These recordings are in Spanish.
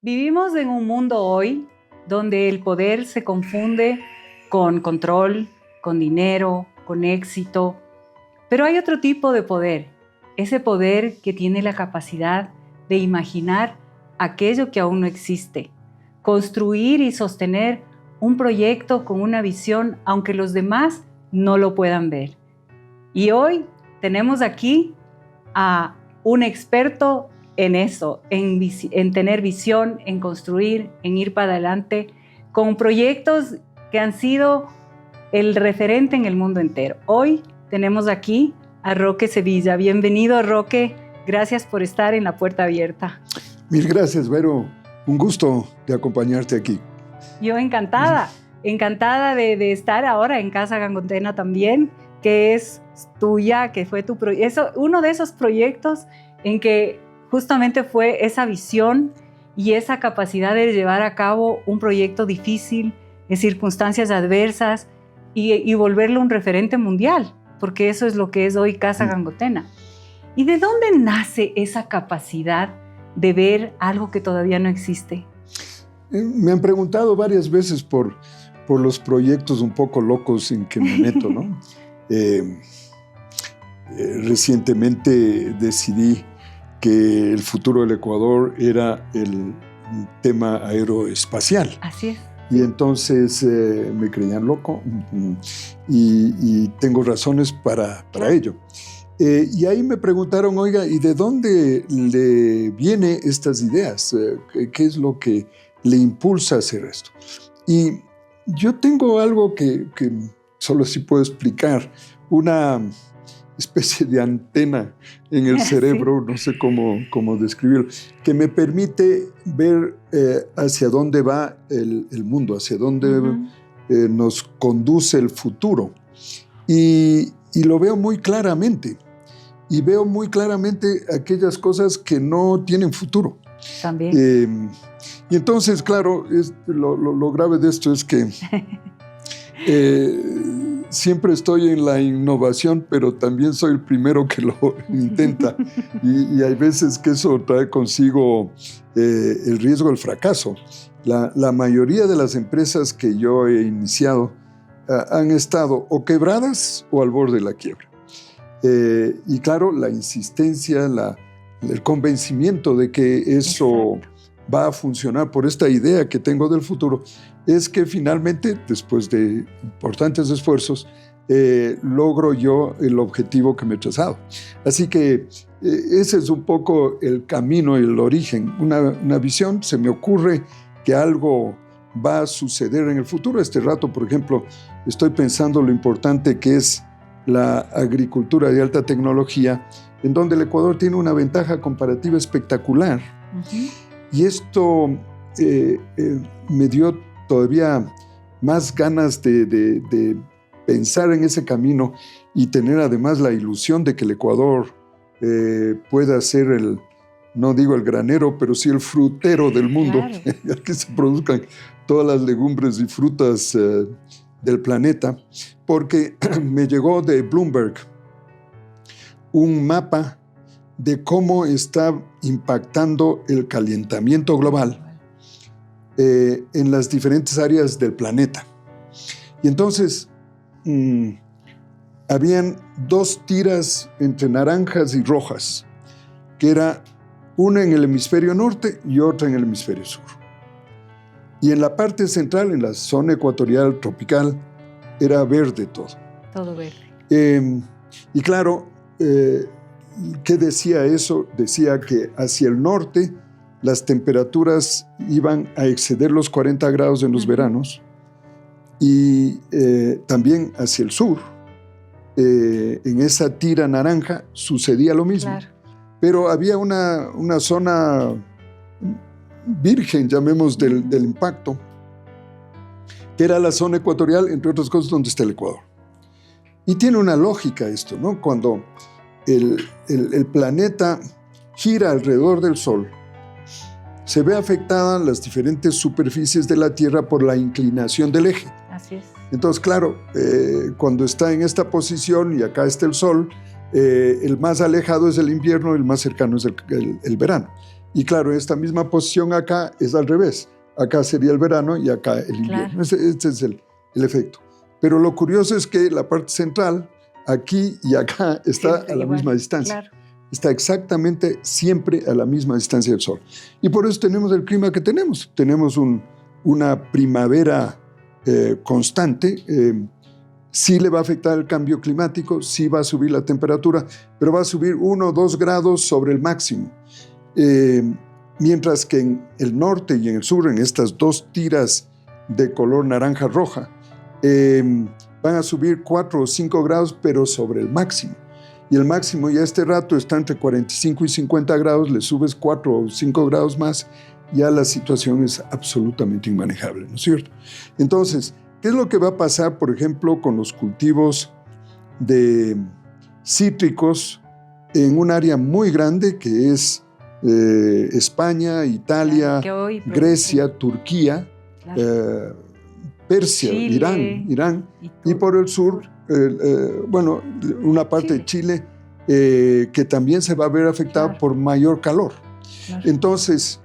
Vivimos en un mundo hoy donde el poder se confunde con control, con dinero, con éxito. Pero hay otro tipo de poder, ese poder que tiene la capacidad de imaginar aquello que aún no existe, construir y sostener un proyecto con una visión, aunque los demás no lo puedan ver. Y hoy tenemos aquí a un experto en eso, en tener visión, en construir, en ir para adelante, con proyectos que han sido el referente en el mundo entero. Hoy tenemos aquí a Roque Sevilla. Bienvenido, Roque. Gracias por estar en La Puerta Abierta. Mil gracias, Vero. Un gusto de acompañarte aquí. Yo encantada de estar ahora en Casa Gangotena también, que es tuya, que fue tu proyecto. Uno de esos proyectos en que justamente fue esa visión y esa capacidad de llevar a cabo un proyecto difícil, en circunstancias adversas, y volverlo un referente mundial, porque eso es lo que es hoy Casa Gangotena. ¿Y de dónde nace esa capacidad de ver algo que todavía no existe? Me han preguntado varias veces por los proyectos un poco locos en que me meto, ¿no? Recientemente decidí que el futuro del Ecuador era el tema aeroespacial. Así es. Y entonces me creían loco y tengo razones para ello. Y ahí me preguntaron, oiga, ¿y de dónde le vienen estas ideas? ¿Qué es lo que le impulsa a hacer esto? Y yo tengo algo que solo así puedo explicar, una especie de antena en el cerebro, sí. No sé cómo describirlo, que me permite ver hacia dónde va el mundo, hacia dónde nos conduce el futuro. Y lo veo muy claramente. Y veo muy claramente aquellas cosas que no tienen futuro. También. Y entonces, claro, lo grave de esto es que siempre estoy en la innovación, pero también soy el primero que lo intenta. Y hay veces que eso trae consigo el riesgo del fracaso. La mayoría de las empresas que yo he iniciado han estado o quebradas o al borde de la quiebra. Y claro, la insistencia, el convencimiento de que eso va a funcionar por esta idea que tengo del futuro, es que finalmente, después de importantes esfuerzos, logro yo el objetivo que me he trazado. Así que ese es un poco el camino y el origen, una visión. Se me ocurre que algo va a suceder en el futuro. Este rato, por ejemplo, estoy pensando lo importante que es la agricultura de alta tecnología, en donde el Ecuador tiene una ventaja comparativa espectacular. Y esto me dio todavía más ganas de pensar en ese camino y tener además la ilusión de que el Ecuador pueda ser no digo el granero, pero sí el frutero del mundo, claro. Que se produzcan todas las legumbres y frutas del planeta, porque me llegó de Bloomberg un mapa de cómo está impactando el calentamiento global en las diferentes áreas del planeta. Y entonces habían dos tiras entre naranjas y rojas, que era una en el hemisferio norte y otra en el hemisferio sur. Y en la parte central, en la zona ecuatorial tropical, era verde todo. Todo verde. Y claro, ¿qué decía eso? Decía que hacia el norte las temperaturas iban a exceder los 40 grados en los veranos y también hacia el sur, en esa tira naranja, sucedía lo mismo. Claro. Pero había una zona virgen, llamemos, del impacto, que era la zona ecuatorial, entre otras cosas, donde está el Ecuador. Y tiene una lógica esto, ¿no? Cuando el planeta gira alrededor del Sol, se ve afectada las diferentes superficies de la Tierra por la inclinación del eje. Así es. Entonces, claro, cuando está en esta posición y acá está el Sol, el más alejado es el invierno, el más cercano es el verano. Y claro, esta misma posición acá es al revés. Acá sería el verano y acá el invierno. Claro. Este es el efecto. Pero lo curioso es que la parte central, aquí y acá, está Siempre a la igual, misma distancia. claro. Está exactamente siempre a la misma distancia del Sol. Y por eso tenemos el clima que tenemos. Tenemos una primavera constante. Sí le va a afectar el cambio climático, sí va a subir la temperatura, pero va a subir 1 o 2 grados sobre el máximo. Mientras que en el norte y en el sur, en estas dos tiras de color naranja-roja, van a subir 4 o 5 grados, pero sobre el máximo. Y el máximo ya este rato está entre 45 y 50 grados, le subes 4 o 5 grados más, ya la situación es absolutamente inmanejable, ¿no es cierto? Entonces, ¿qué es lo que va a pasar, por ejemplo, con los cultivos de cítricos en un área muy grande que es España, Italia, Grecia, Turquía, claro. Persia, Chile, Irán y por el sur, bueno, una parte de Chile que también se va a ver afectada, claro, por mayor calor. Claro. Entonces,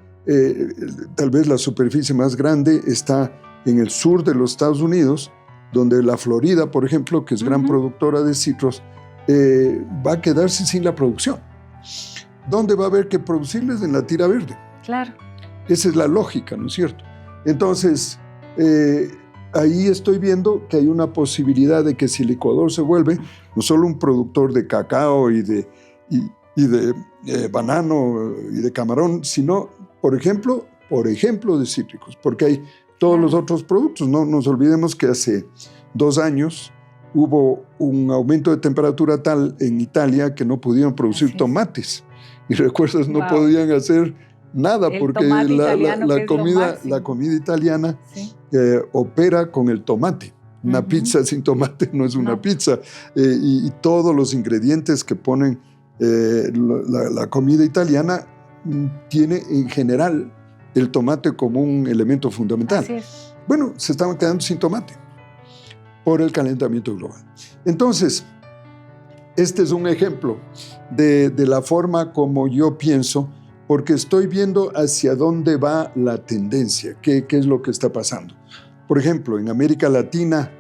tal vez la superficie más grande está en el sur de los Estados Unidos, donde la Florida, por ejemplo, que es gran productora de citros, va a quedarse sin la producción. ¿Dónde va a haber que producirles? En la tira verde. Claro. Esa es la lógica, ¿no es cierto? Entonces, ahí estoy viendo que hay una posibilidad de que si el Ecuador se vuelve no solo un productor de cacao y de banano y de camarón, sino, por ejemplo, de cítricos, porque hay todos los otros productos. No nos olvidemos que hace 2 años hubo un aumento de temperatura tal en Italia que no pudieron producir tomates. Y recuerdas, no podían hacer nada porque la comida italiana opera con el tomate. Una pizza sin tomate no es una pizza. Y todos los ingredientes que ponen la comida italiana tiene en general el tomate como un elemento fundamental. Así es. Bueno, se estaban quedando sin tomate por el calentamiento global. Entonces, este es un ejemplo de la forma como yo pienso, porque estoy viendo hacia dónde va la tendencia, qué es lo que está pasando. Por ejemplo, en América Latina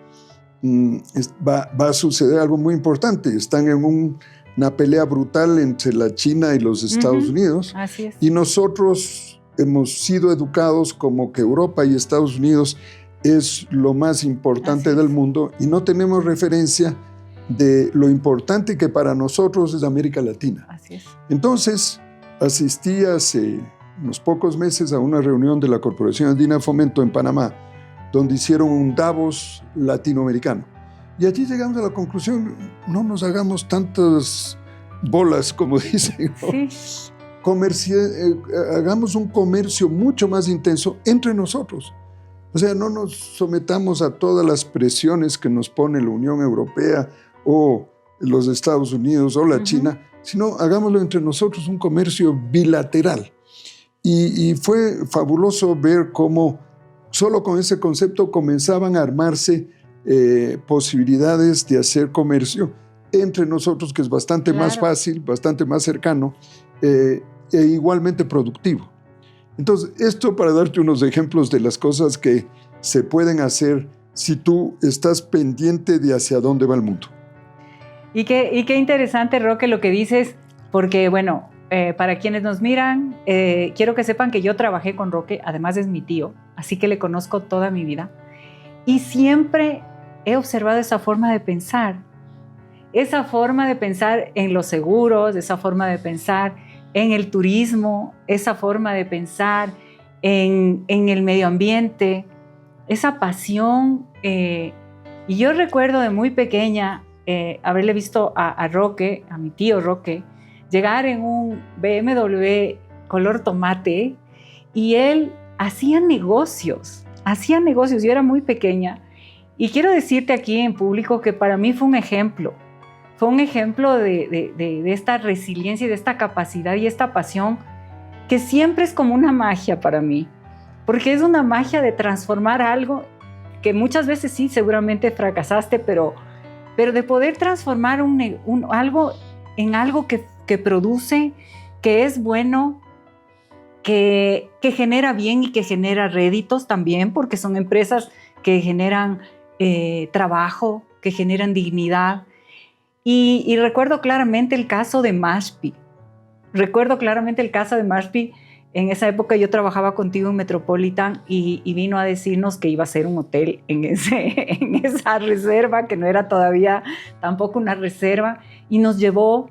va a suceder algo muy importante. Están en una pelea brutal entre la China y los Estados Unidos. Así es. Y nosotros hemos sido educados como que Europa y Estados Unidos es lo más importante del mundo y no tenemos referencia de lo importante que para nosotros es América Latina. Así es. Entonces, asistí hace unos pocos meses a una reunión de la Corporación Andina de Fomento en Panamá, donde hicieron un Davos latinoamericano. Y allí llegamos a la conclusión, no nos hagamos tantas bolas, como dicen, ¿no? Sí. Hagamos un comercio mucho más intenso entre nosotros. O sea, no nos sometamos a todas las presiones que nos pone la Unión Europea o los Estados Unidos o la China, sino hagámoslo entre nosotros, un comercio bilateral. Y fue fabuloso ver cómo solo con ese concepto comenzaban a armarse posibilidades de hacer comercio entre nosotros, que es bastante más fácil, bastante más cercano e igualmente productivo. Entonces, esto para darte unos ejemplos de las cosas que se pueden hacer si tú estás pendiente de hacia dónde va el mundo. Y qué interesante, Roque, lo que dices, porque, bueno, para quienes nos miran, quiero que sepan que yo trabajé con Roque, además es mi tío, así que le conozco toda mi vida, y siempre he observado esa forma de pensar en los seguros, esa forma de pensar en el turismo, esa forma de pensar en el medio ambiente, esa pasión. Y yo recuerdo de muy pequeña haberle visto a Roque, a mi tío Roque, llegar en un BMW color tomate y él hacía negocios. Yo era muy pequeña y quiero decirte aquí en público que para mí fue un ejemplo de esta resiliencia y de esta capacidad y esta pasión que siempre es como una magia para mí, porque es una magia de transformar algo que muchas veces sí, seguramente fracasaste, pero de poder transformar algo en algo que produce, que es bueno que genera bien y que genera réditos también, porque son empresas que generan trabajo, que generan dignidad. Y recuerdo claramente el caso de Mashpee. En esa época yo trabajaba contigo en Metropolitan y vino a decirnos que iba a ser un hotel en esa reserva, que no era todavía tampoco una reserva, y nos llevó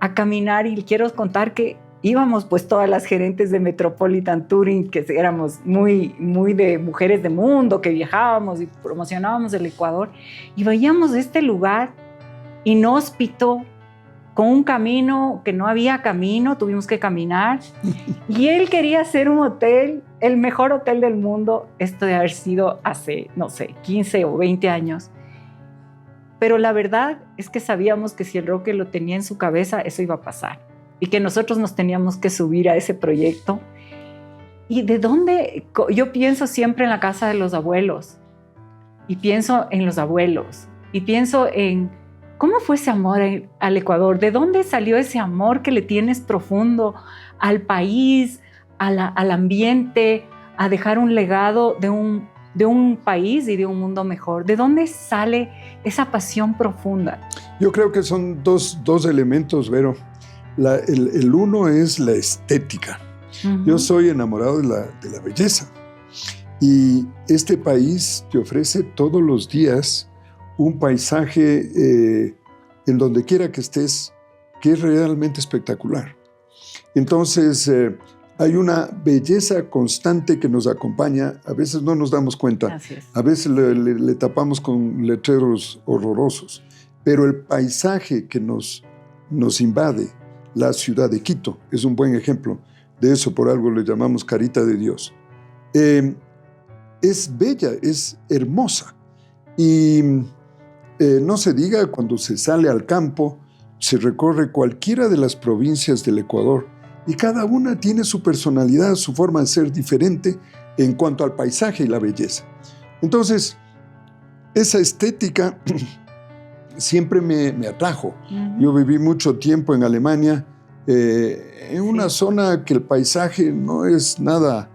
a caminar. Y quiero contar que íbamos pues todas las gerentes de Metropolitan Touring, que éramos muy, muy de mujeres de mundo, que viajábamos y promocionábamos el Ecuador, y veíamos este lugar inhóspito, con un camino que no había camino, tuvimos que caminar. Y él quería hacer un hotel, el mejor hotel del mundo, esto de haber sido hace, no sé, 15 o 20 años. Pero la verdad es que sabíamos que si el Roque lo tenía en su cabeza, eso iba a pasar. Y que nosotros nos teníamos que subir a ese proyecto. ¿Y de dónde? Yo pienso siempre en la casa de los abuelos. Y pienso en los abuelos. Y pienso en ¿cómo fue ese amor al Ecuador? ¿De dónde salió ese amor que le tienes profundo al país, al ambiente, a dejar un legado de un país y de un mundo mejor? ¿De dónde sale esa pasión profunda? Yo creo que son dos elementos, Vero. El uno es la estética. Uh-huh. Yo soy enamorado de la belleza. Y este país te ofrece todos los días un paisaje en donde quiera que estés, que es realmente espectacular. Entonces, hay una belleza constante que nos acompaña. A veces no nos damos cuenta. A veces le tapamos con letreros horrorosos. Pero el paisaje que nos invade, la ciudad de Quito, es un buen ejemplo de eso. Por algo le llamamos carita de Dios. Es bella, es hermosa. Y no se diga cuando se sale al campo, se recorre cualquiera de las provincias del Ecuador y cada una tiene su personalidad, su forma de ser diferente en cuanto al paisaje y la belleza. Entonces, esa estética siempre me atrajo. Uh-huh. Yo viví mucho tiempo en Alemania, en una zona que el paisaje no es nada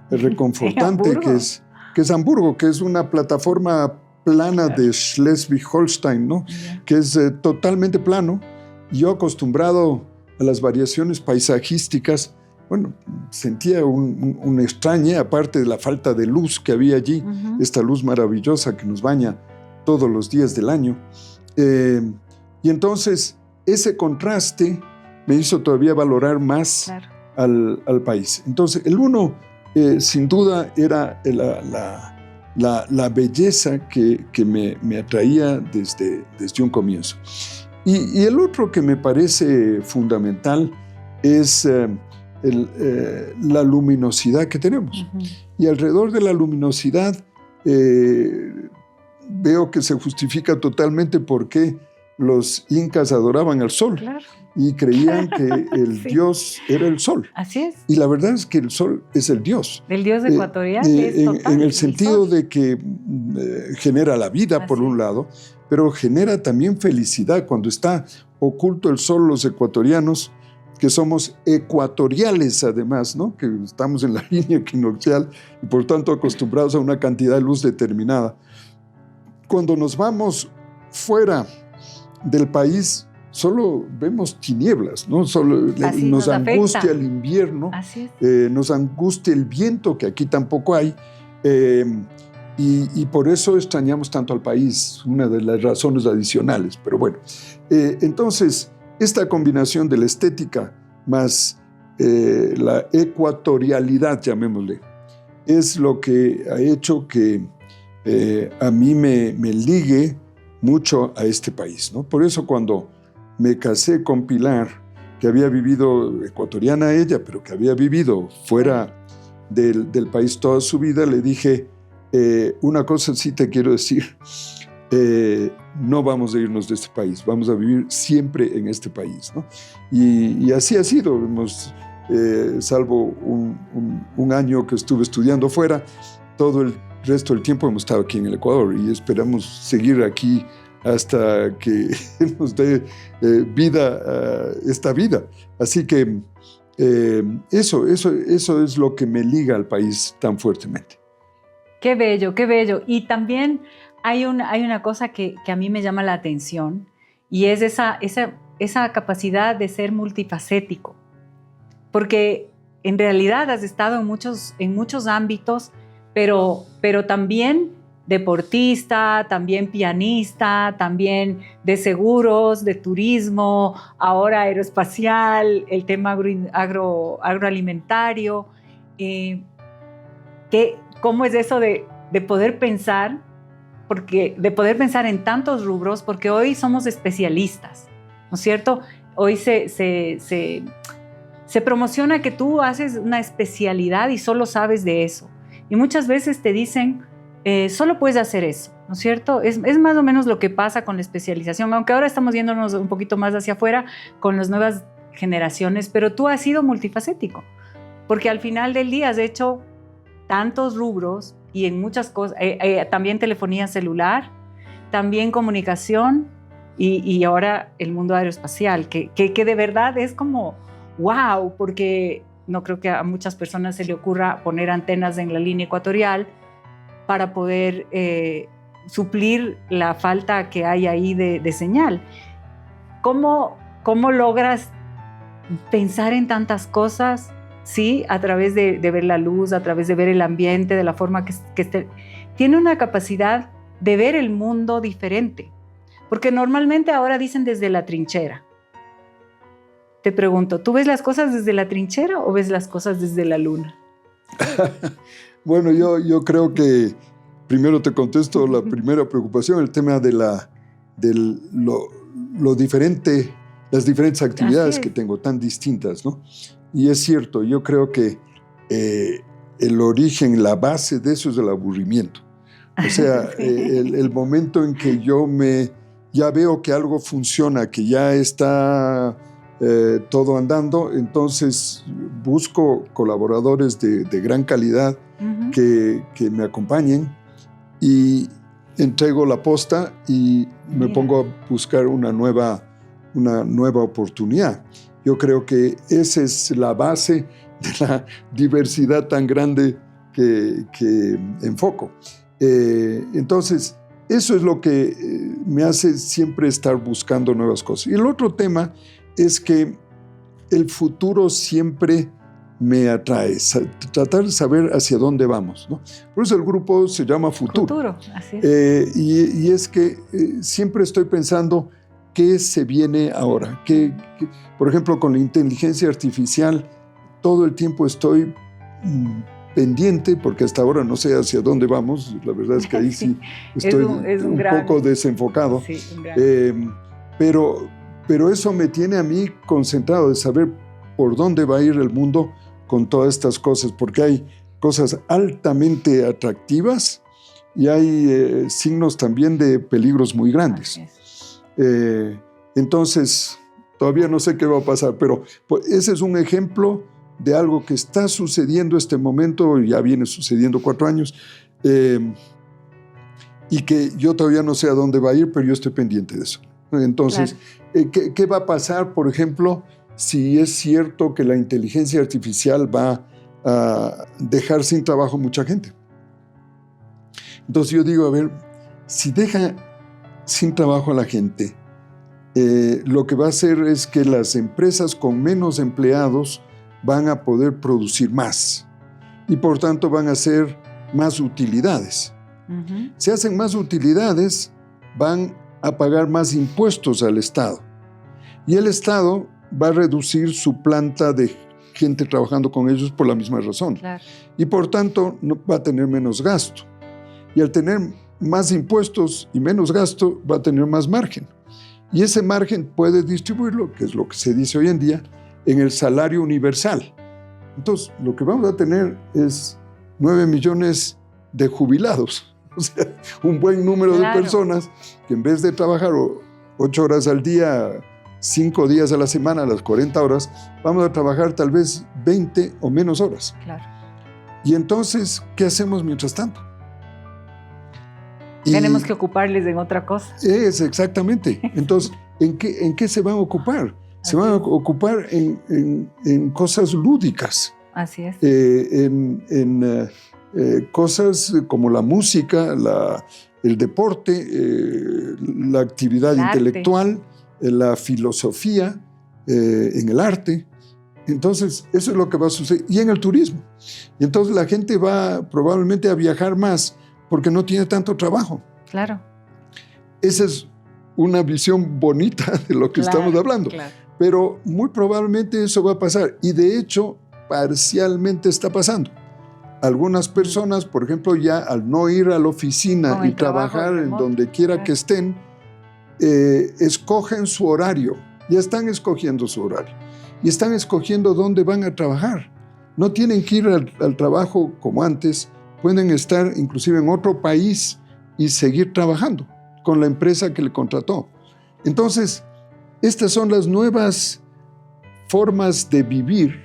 reconfortante, que es Hamburgo, que es una plataforma plana de Schleswig-Holstein, ¿no? Yeah. Que es totalmente plano. Yo, acostumbrado a las variaciones paisajísticas, bueno, sentía un extrañe, aparte de la falta de luz que había allí, uh-huh. Esta luz maravillosa que nos baña todos los días del año. Y entonces, ese contraste me hizo todavía valorar más al país. Entonces, el uno, sin duda, era la belleza que me atraía desde un comienzo. Y el otro que me parece fundamental es la luminosidad que tenemos. Uh-huh. Y alrededor de la luminosidad veo que se justifica totalmente por qué los incas adoraban al sol. Claro. Y creían que el sí. Dios era el sol. Así es. Y la verdad es que el sol es el Dios. El Dios ecuatoriano es total. En el sentido de que genera la vida, así por un lado, pero genera también felicidad. Cuando está oculto el sol, los ecuatorianos, que somos ecuatoriales además, ¿no? Que estamos en la línea equinoccial y por tanto acostumbrados a una cantidad de luz determinada. Cuando nos vamos fuera del país, solo vemos tinieblas, ¿no? Solo nos angustia afecta. El invierno, nos angustia el viento, que aquí tampoco hay, y por eso extrañamos tanto al país, una de las razones adicionales. Pero bueno, entonces, esta combinación de la estética más la ecuatorialidad, llamémosle, es lo que ha hecho que a mí me ligue mucho a este país, ¿no? Por eso cuando me casé con Pilar, que había vivido, ecuatoriana ella, pero que había vivido fuera del país toda su vida, le dije, una cosa sí te quiero decir, no vamos a irnos de este país, vamos a vivir siempre en este país, ¿no? Y así ha sido, salvo un año que estuve estudiando fuera, todo el resto del tiempo hemos estado aquí en el Ecuador y esperamos seguir aquí hasta que nos dé vida esta vida. Así que Eso es lo que me liga al país tan fuertemente. Qué bello, qué bello. Y también hay una cosa que a mí me llama la atención y es esa capacidad de ser multifacético. Porque en realidad has estado en muchos ámbitos, pero también deportista, también pianista, también de seguros, de turismo, ahora aeroespacial, el tema agroalimentario. ¿Cómo es eso de poder pensar? De poder pensar en tantos rubros, porque hoy somos especialistas, ¿no es cierto? Hoy se promociona que tú haces una especialidad y solo sabes de eso. Y muchas veces te dicen, solo puedes hacer eso, ¿no es cierto? Es más o menos lo que pasa con la especialización, aunque ahora estamos yéndonos un poquito más hacia afuera con las nuevas generaciones, pero tú has sido multifacético, porque al final del día has hecho tantos rubros y en muchas cosas, también telefonía celular, también comunicación y ahora el mundo aeroespacial, que de verdad es como wow, porque no creo que a muchas personas se le ocurra poner antenas en la línea ecuatorial para poder suplir la falta que hay ahí de señal. ¿Cómo logras pensar en tantas cosas? Sí, a través de ver la luz, a través de ver el ambiente, de la forma que esté. Tiene una capacidad de ver el mundo diferente, porque normalmente ahora dicen desde la trinchera. Te pregunto, ¿tú ves las cosas desde la trinchera o ves las cosas desde la luna? Bueno, yo creo que primero te contesto la primera preocupación, el tema de lo diferente, las diferentes actividades que tengo, tan distintas, ¿no? Y es cierto, yo creo que el origen, la base de eso es el aburrimiento. O sea, el momento en que ya veo que algo funciona, que ya está todo andando, entonces busco colaboradores de gran calidad que me acompañen y entrego la posta y me pongo a buscar una nueva oportunidad. Yo creo que esa es la base de la diversidad tan grande que enfoco. Entonces, eso es lo que me hace siempre estar buscando nuevas cosas. Y el otro tema es que el futuro siempre me atrae, tratar de saber hacia dónde vamos, ¿no? Por eso el grupo se llama Futuro. Así es. Y es que siempre estoy pensando qué se viene ahora. Por ejemplo, con la inteligencia artificial, todo el tiempo estoy pendiente, porque hasta ahora no sé hacia dónde vamos. La verdad es que ahí sí estoy un poco desenfocado. Sí, pero eso me tiene a mí concentrado de saber por dónde va a ir el mundo con todas estas cosas, porque hay cosas altamente atractivas y hay signos también de peligros muy grandes. Entonces, todavía no sé qué va a pasar, pero pues, ese es un ejemplo de algo que está sucediendo en este momento, ya viene sucediendo 4 años, y que yo todavía no sé a dónde va a ir, pero yo estoy pendiente de eso. Entonces, claro. ¿Qué va a pasar, por ejemplo, si es cierto que la inteligencia artificial va a dejar sin trabajo mucha gente? Entonces yo digo, a ver, si deja sin trabajo a la gente, lo que va a hacer es que las empresas con menos empleados van a poder producir más y por tanto van a hacer más utilidades. Si hacen más utilidades, van a pagar más impuestos al Estado. Y el Estado va a reducir su planta de gente trabajando con ellos por la misma razón. Claro. Y por tanto va a tener menos gasto. Y al tener más impuestos y menos gasto, va a tener más margen. Y ese margen puede distribuirlo, que es lo que se dice hoy en día, en el salario universal. Entonces, lo que vamos a tener es 9 millones de jubilados. O sea, un buen número de personas que en vez de trabajar 8 horas al día, 5 días a la semana, las 40 horas, vamos a trabajar tal vez 20 o menos horas. Claro. Y entonces, ¿qué hacemos mientras tanto? Tenemos que ocuparles en otra cosa. Es exactamente. Entonces, ¿en qué se van a ocupar? Se van a ocupar en cosas lúdicas. Así es. Cosas como la música, el deporte, la actividad intelectual, la filosofía, en el arte. Entonces, eso es lo que va a suceder. Y en el turismo. Y entonces la gente va probablemente a viajar más porque no tiene tanto trabajo. Claro. Esa es una visión bonita de lo que estamos hablando. Claro. Pero muy probablemente eso va a pasar. Y de hecho, parcialmente está pasando. Algunas personas, por ejemplo, ya al no ir a la oficina y trabajar en donde quiera que estén, escogen su horario. Ya están escogiendo su horario. Y están escogiendo dónde van a trabajar. No tienen que ir al trabajo como antes. Pueden estar inclusive en otro país y seguir trabajando con la empresa que le contrató. Entonces, estas son las nuevas formas de vivir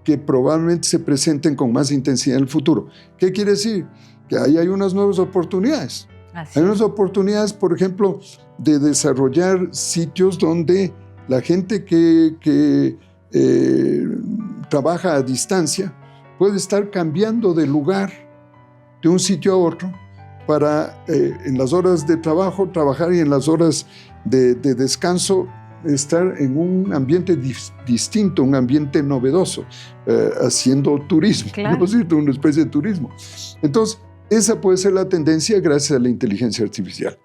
que probablemente se presenten con más intensidad en el futuro. ¿Qué quiere decir? Que ahí hay unas nuevas oportunidades. Hay unas oportunidades, por ejemplo, de desarrollar sitios donde la gente que trabaja a distancia puede estar cambiando de lugar de un sitio a otro para en las horas de trabajo trabajar y en las horas de descanso estar en un ambiente distinto, un ambiente novedoso, haciendo turismo, claro. ¿no es cierto? Una especie de turismo. Entonces, esa puede ser la tendencia gracias a la inteligencia artificial.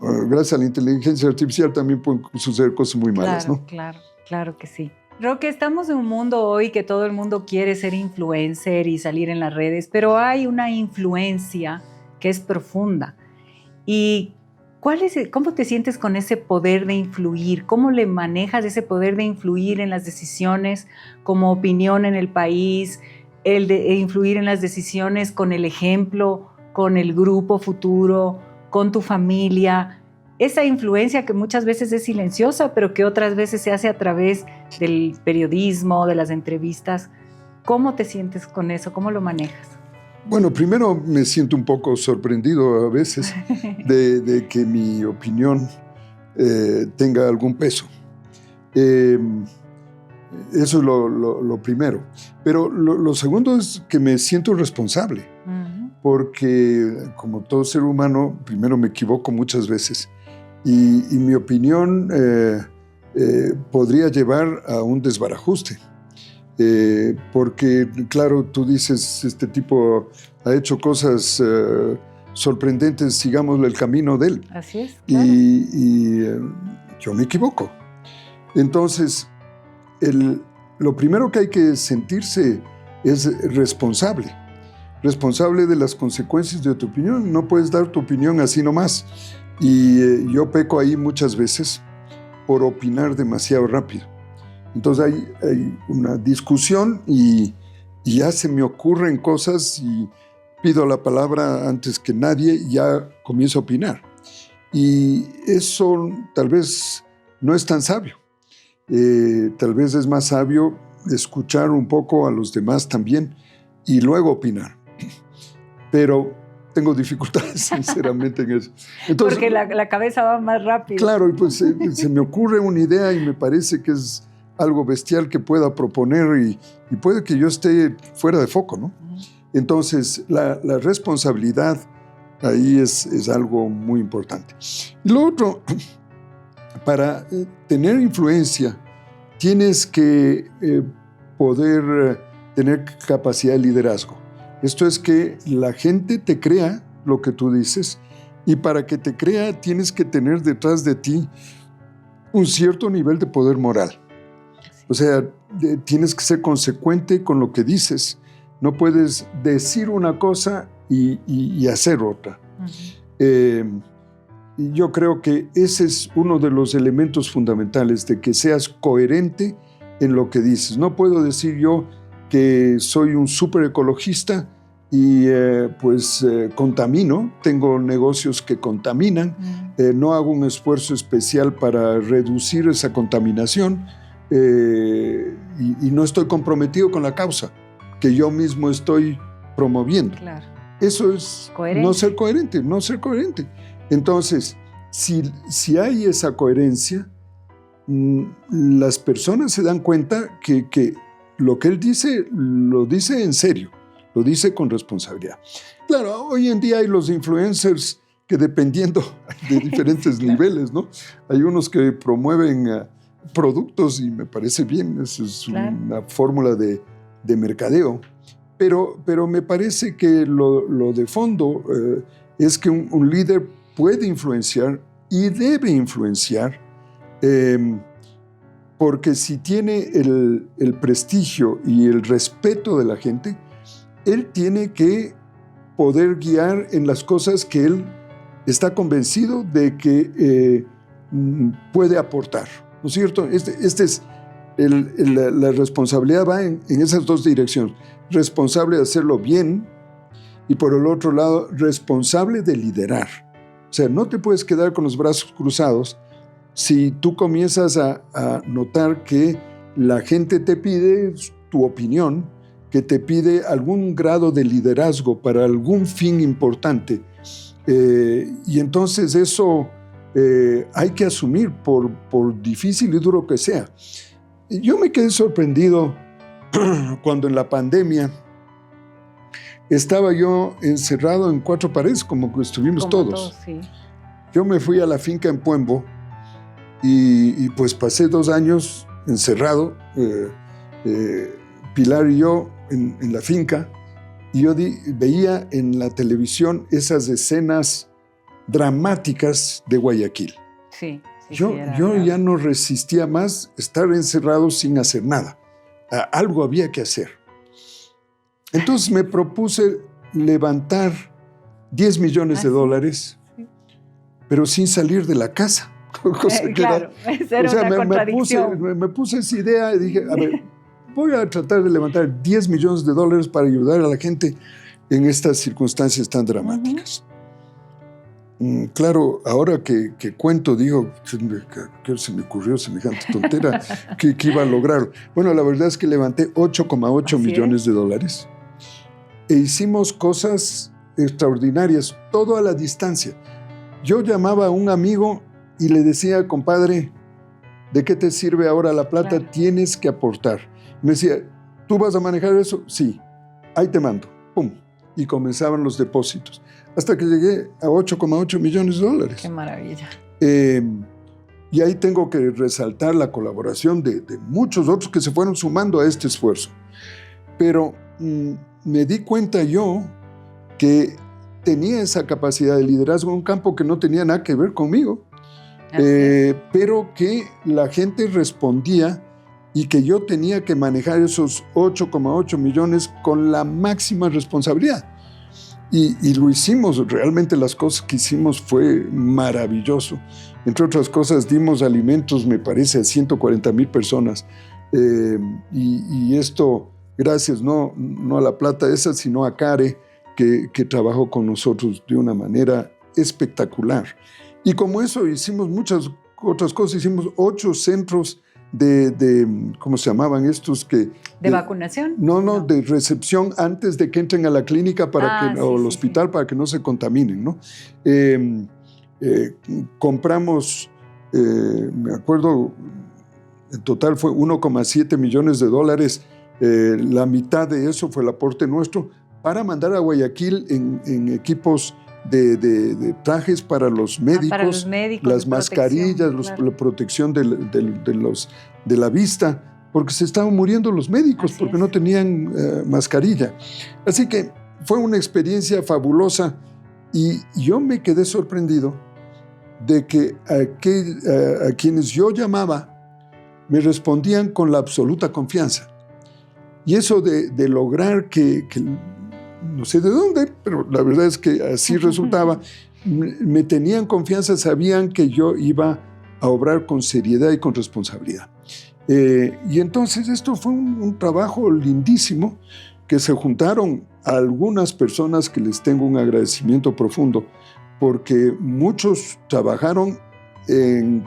Gracias a la inteligencia artificial también pueden suceder cosas muy malas, ¿no? Claro que sí. Roque, estamos en un mundo hoy que todo el mundo quiere ser influencer y salir en las redes, pero hay una influencia que es profunda. ¿Y cómo te sientes con ese poder de influir? ¿Cómo le manejas ese poder de influir en las decisiones como opinión en el país, el de influir en las decisiones con el ejemplo, con el grupo futuro, con tu familia? Esa influencia que muchas veces es silenciosa, pero que otras veces se hace a través del periodismo, de las entrevistas. ¿Cómo te sientes con eso? ¿Cómo lo manejas? Bueno, primero me siento un poco sorprendido a veces de que mi opinión tenga algún peso. Eso es lo primero. Pero lo segundo es que me siento responsable, porque como todo ser humano, primero me equivoco muchas veces y mi opinión podría llevar a un desbarajuste. Porque, claro, tú dices, este tipo ha hecho cosas sorprendentes, sigámosle el camino de él. Así es, claro. Y yo me equivoco. Entonces, lo primero que hay que sentirse es responsable de las consecuencias de tu opinión. No puedes dar tu opinión así nomás. Y yo peco ahí muchas veces por opinar demasiado rápido. Entonces hay una discusión y ya se me ocurren cosas y pido la palabra antes que nadie y ya comienzo a opinar. Y eso tal vez no es tan sabio. Tal vez es más sabio escuchar un poco a los demás también y luego opinar. Pero tengo dificultades sinceramente en eso. Entonces, porque la cabeza va más rápido. Claro, y pues se me ocurre una idea y me parece que es algo bestial que pueda proponer y puede que yo esté fuera de foco, ¿no? Entonces, la responsabilidad ahí es algo muy importante. Y lo otro, para tener influencia, tienes que poder tener capacidad de liderazgo. Esto es que la gente te crea lo que tú dices y para que te crea tienes que tener detrás de ti un cierto nivel de poder moral. O sea, tienes que ser consecuente con lo que dices. No puedes decir una cosa y hacer otra. Y yo creo que ese es uno de los elementos fundamentales, de que seas coherente en lo que dices. No puedo decir yo que soy un súper ecologista y contamino, tengo negocios que contaminan, no hago un esfuerzo especial para reducir esa contaminación y no estoy comprometido con la causa que yo mismo estoy promoviendo. Claro. Eso es no ser coherente. Entonces, si hay esa coherencia, las personas se dan cuenta que lo que él dice, lo dice en serio, lo dice con responsabilidad. Claro, hoy en día hay los influencers que dependiendo de diferentes niveles, ¿no? Hay unos que promueven productos y me parece bien, eso es una fórmula de mercadeo, pero me parece que lo de fondo es que un líder puede influenciar y debe influenciar, porque si tiene el prestigio y el respeto de la gente, él tiene que poder guiar en las cosas que él está convencido de que puede aportar, ¿no es cierto? La responsabilidad va en esas dos direcciones. Responsable de hacerlo bien y por el otro lado, responsable de liderar. O sea, no te puedes quedar con los brazos cruzados si tú comienzas a notar que la gente te pide tu opinión, que te pide algún grado de liderazgo para algún fin importante. Y entonces eso hay que asumir por difícil y duro que sea. Yo me quedé sorprendido cuando en la pandemia estaba yo encerrado en 4 paredes, como que estuvimos todos. Sí. Yo me fui a la finca en Puembo y pues pasé 2 años encerrado, Pilar y yo en la finca, y yo veía en la televisión esas escenas dramáticas de Guayaquil. Sí. Yo ya no resistía más estar encerrado sin hacer nada. Algo había que hacer. Entonces me propuse levantar $10 millones, pero sin salir de la casa. Claro, esa era una contradicción. Me puse esa idea y dije, a ver, voy a tratar de levantar $10 millones para ayudar a la gente en estas circunstancias tan dramáticas. Claro, ahora que cuento, digo, ¿qué se me ocurrió semejante tontera? ¿Qué iba a lograr? Bueno, la verdad es que levanté $8,8 millones e hicimos cosas extraordinarias, todo a la distancia. Yo llamaba a un amigo y le decía, compadre, ¿de qué te sirve ahora la plata? Claro. Tienes que aportar. Me decía, ¿tú vas a manejar eso? Sí, ahí te mando. ¡Pum! Y comenzaban los depósitos. Hasta que llegué a $8,8 millones. ¡Qué maravilla! Y ahí tengo que resaltar la colaboración de muchos otros que se fueron sumando a este esfuerzo. Pero me di cuenta yo que tenía esa capacidad de liderazgo en un campo que no tenía nada que ver conmigo, pero que la gente respondía y que yo tenía que manejar esos 8,8 millones con la máxima responsabilidad. Y lo hicimos, realmente las cosas que hicimos fue maravilloso. Entre otras cosas, dimos alimentos, me parece, a 140,000 personas. Y esto, gracias no a la plata esa, sino a Care, que trabajó con nosotros de una manera espectacular. Y como eso, hicimos muchas otras cosas. Hicimos 8 centros ¿cómo se llamaban estos? ¿De vacunación? No, de recepción antes de que entren a la clínica o al hospital para que no se contaminen, ¿no? Compramos, me acuerdo, en total fue $1,7 millones. La mitad de eso fue el aporte nuestro para mandar a Guayaquil en equipos de trajes para los médicos, las mascarillas, la protección de la vista, porque se estaban muriendo los médicos porque no tenían mascarilla. Así que fue una experiencia fabulosa y yo me quedé sorprendido de que a quienes yo llamaba me respondían con la absoluta confianza. Y eso de lograr que no sé de dónde, pero la verdad es que así resultaba, me tenían confianza, sabían que yo iba a obrar con seriedad y con responsabilidad. Y entonces esto fue un trabajo lindísimo, que se juntaron a algunas personas que les tengo un agradecimiento profundo, porque muchos trabajaron en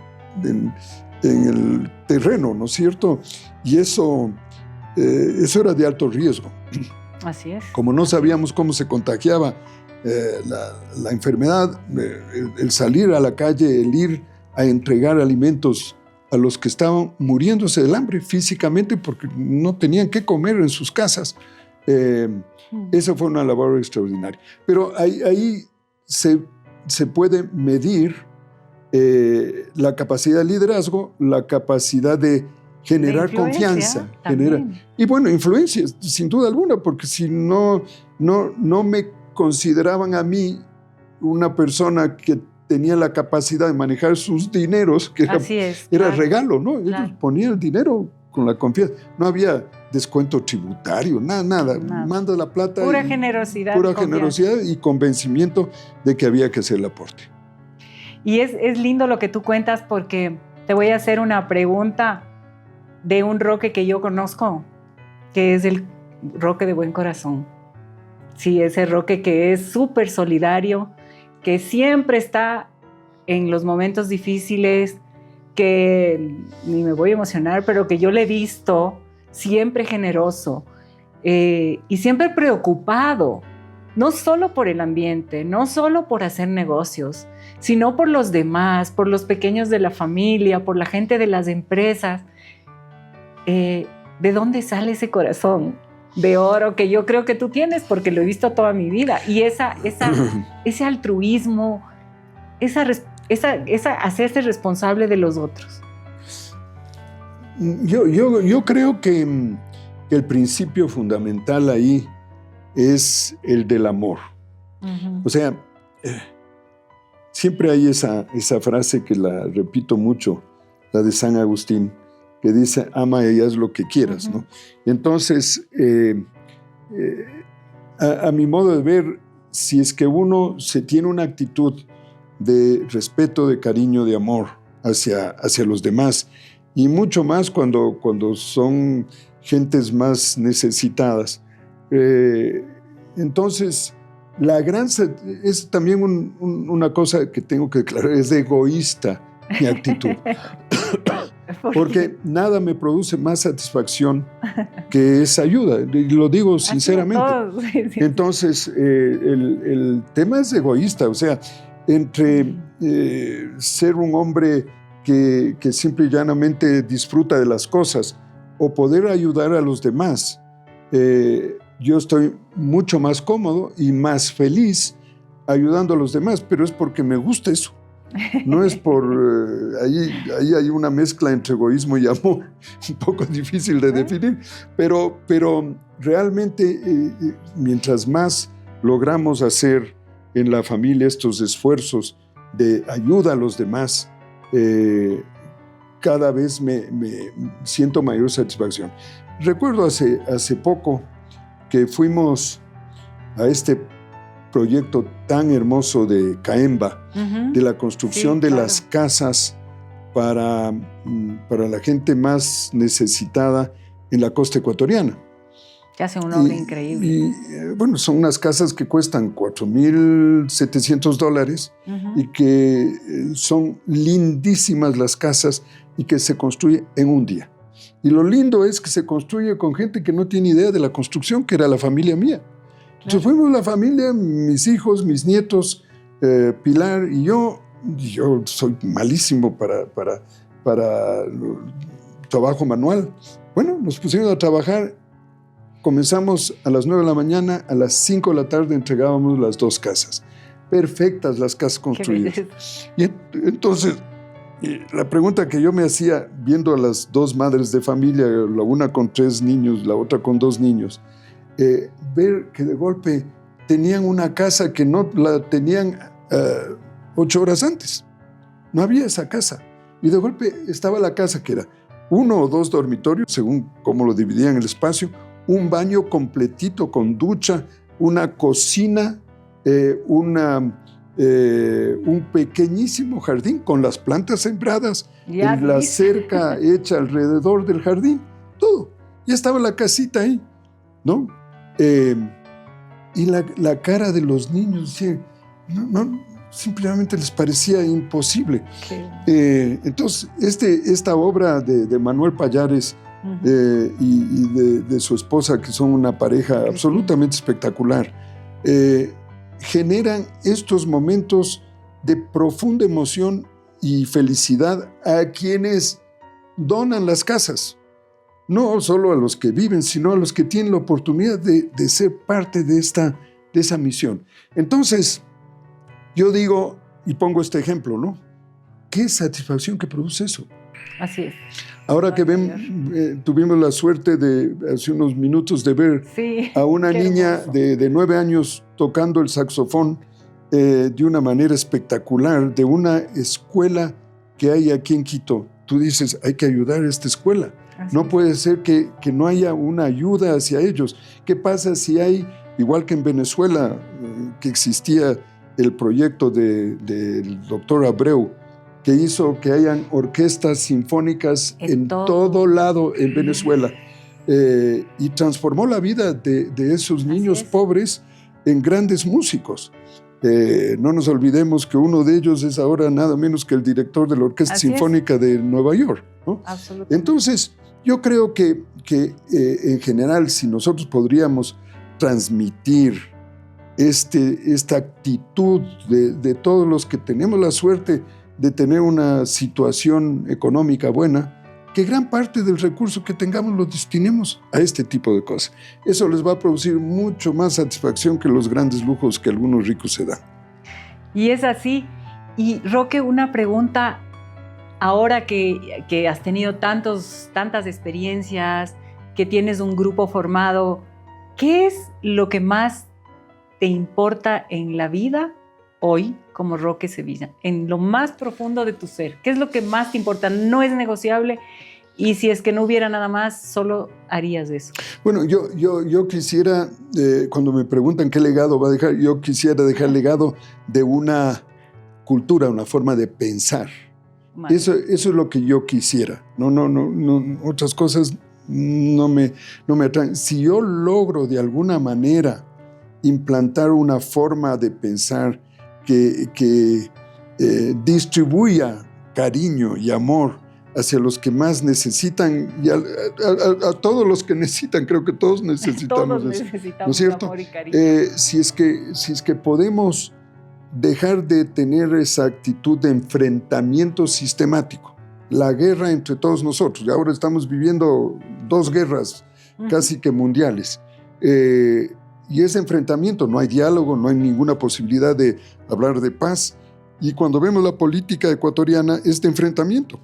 el terreno, ¿no es cierto? Y eso era de alto riesgo. Así es. Como no sabíamos cómo se contagiaba la enfermedad, el salir a la calle, el ir a entregar alimentos a los que estaban muriéndose del hambre físicamente porque no tenían qué comer en sus casas. Esa fue una labor extraordinaria. Pero ahí se puede medir la capacidad de liderazgo, la capacidad de generar confianza. Y bueno, influencia, sin duda alguna, porque si no me consideraban a mí una persona que tenía la capacidad de manejar sus dineros, que era regalo, ¿no? Ellos ponían el dinero con la confianza. No había descuento tributario, nada. Manda la plata. Pura generosidad. Pura generosidad y convencimiento de que había que hacer el aporte. Y es lindo lo que tú cuentas porque te voy a hacer una pregunta de un Roque que yo conozco, que es el Roque de buen corazón. Sí, ese Roque que es súper solidario, que siempre está en los momentos difíciles, que ni me voy a emocionar, pero que yo le he visto siempre generoso y siempre preocupado, no solo por el ambiente, no solo por hacer negocios, sino por los demás, por los pequeños de la familia, por la gente de las empresas. ¿De dónde sale ese corazón de oro que yo creo que tú tienes? Porque lo he visto toda mi vida. Y ese altruismo, esa hacerse responsable de los otros. Yo creo que el principio fundamental ahí es el del amor. Uh-huh. O sea, siempre hay esa frase que la repito mucho, la de San Agustín, que dice, ama y haz lo que quieras, uh-huh. ¿no? Entonces, a mi modo de ver, si es que uno se tiene una actitud de respeto, de cariño, de amor hacia los demás, y mucho más cuando son gentes más necesitadas, entonces es también una cosa que tengo que declarar, es de egoísta mi actitud. Porque nada me produce más satisfacción que esa ayuda, y lo digo sinceramente. Sí. Entonces, el tema es egoísta, o sea, entre ser un hombre que simple y llanamente disfruta de las cosas o poder ayudar a los demás, yo estoy mucho más cómodo y más feliz ayudando a los demás, pero es porque me gusta eso. No es por... ahí hay una mezcla entre egoísmo y amor, un poco difícil de definir, pero realmente mientras más logramos hacer en la familia estos esfuerzos de ayuda a los demás, cada vez me siento mayor satisfacción. Recuerdo hace poco que fuimos a este proyecto tan hermoso de Caemba, uh-huh. de la construcción de las casas para la gente más necesitada en la costa ecuatoriana. Que hace una obra increíble. Y bueno, son unas casas que cuestan $4,700 uh-huh. y que son lindísimas las casas y que se construyen en un día. Y lo lindo es que se construye con gente que no tiene idea de la construcción, que era la familia mía. Entonces fuimos la familia, mis hijos, mis nietos, Pilar y yo. Yo soy malísimo para trabajo manual. Bueno, nos pusimos a trabajar. Comenzamos a las 9 de la mañana, a las 5 de la tarde entregábamos las 2 casas. Perfectas las casas construidas. Y entonces, la pregunta que yo me hacía, viendo a las 2 madres de familia, la una con 3 niños, la otra con 2 niños, ver que de golpe tenían una casa que no la tenían 8 horas antes. No había esa casa. Y de golpe estaba la casa que era 1 o 2 dormitorios, según cómo lo dividían el espacio, un baño completito con ducha, una cocina, un pequeñísimo jardín con las plantas sembradas, la cerca hecha alrededor del jardín, todo. Ya estaba la casita ahí, ¿no? Y la cara de los niños, no, simplemente les parecía imposible. Entonces, esta obra de Manuel Pallares uh-huh. y de su esposa, que son una pareja absolutamente espectacular, generan estos momentos de profunda emoción y felicidad a quienes donan las casas. No solo a los que viven, sino a los que tienen la oportunidad de ser parte de esa misión. Entonces, yo digo, y pongo este ejemplo, ¿no? ¿Qué satisfacción que produce eso? Así es. Ahora que tuvimos la suerte de, hace unos minutos, de ver a una niña de 9 años tocando el saxofón de una manera espectacular, de una escuela que hay aquí en Quito. Tú dices, hay que ayudar a esta escuela. No puede ser que no haya una ayuda hacia ellos. ¿Qué pasa si hay, igual que en Venezuela, que existía el proyecto del doctor Abreu, que hizo que hayan orquestas sinfónicas en todo lado en Venezuela, y transformó la vida de esos niños pobres en grandes músicos? No nos olvidemos que uno de ellos es ahora nada menos que el director de la Orquesta Sinfónica de Nueva York, ¿no? Entonces, yo creo que en general, si nosotros podríamos transmitir esta actitud de todos los que tenemos la suerte de tener una situación económica buena, que gran parte del recurso que tengamos lo destinemos a este tipo de cosas. Eso les va a producir mucho más satisfacción que los grandes lujos que algunos ricos se dan. Y es así. Y Roque, una pregunta, ahora que has tenido tantas experiencias, que tienes un grupo formado, ¿qué es lo que más te importa en la vida hoy como Roque Sevilla, en lo más profundo de tu ser? ¿Qué es lo que más te importa? No es negociable, y si es que no hubiera nada más, solo harías eso. Bueno, yo quisiera, cuando me preguntan qué legado va a dejar, yo quisiera dejar legado de una cultura, una forma de pensar. Eso es lo que yo quisiera. No, otras cosas no me atraen. Si yo logro de alguna manera implantar una forma de pensar que distribuya cariño y amor hacia los que más necesitan, y a todos los que necesitan, creo que todos necesitamos eso, ¿no es cierto? Amor y cariño. Si es que podemos dejar de tener esa actitud de enfrentamiento sistemático, la guerra entre todos nosotros, y ahora estamos viviendo 2 guerras casi que mundiales, y ese enfrentamiento, no hay diálogo, no hay ninguna posibilidad de hablar de paz, y cuando vemos la política ecuatoriana es de enfrentamiento.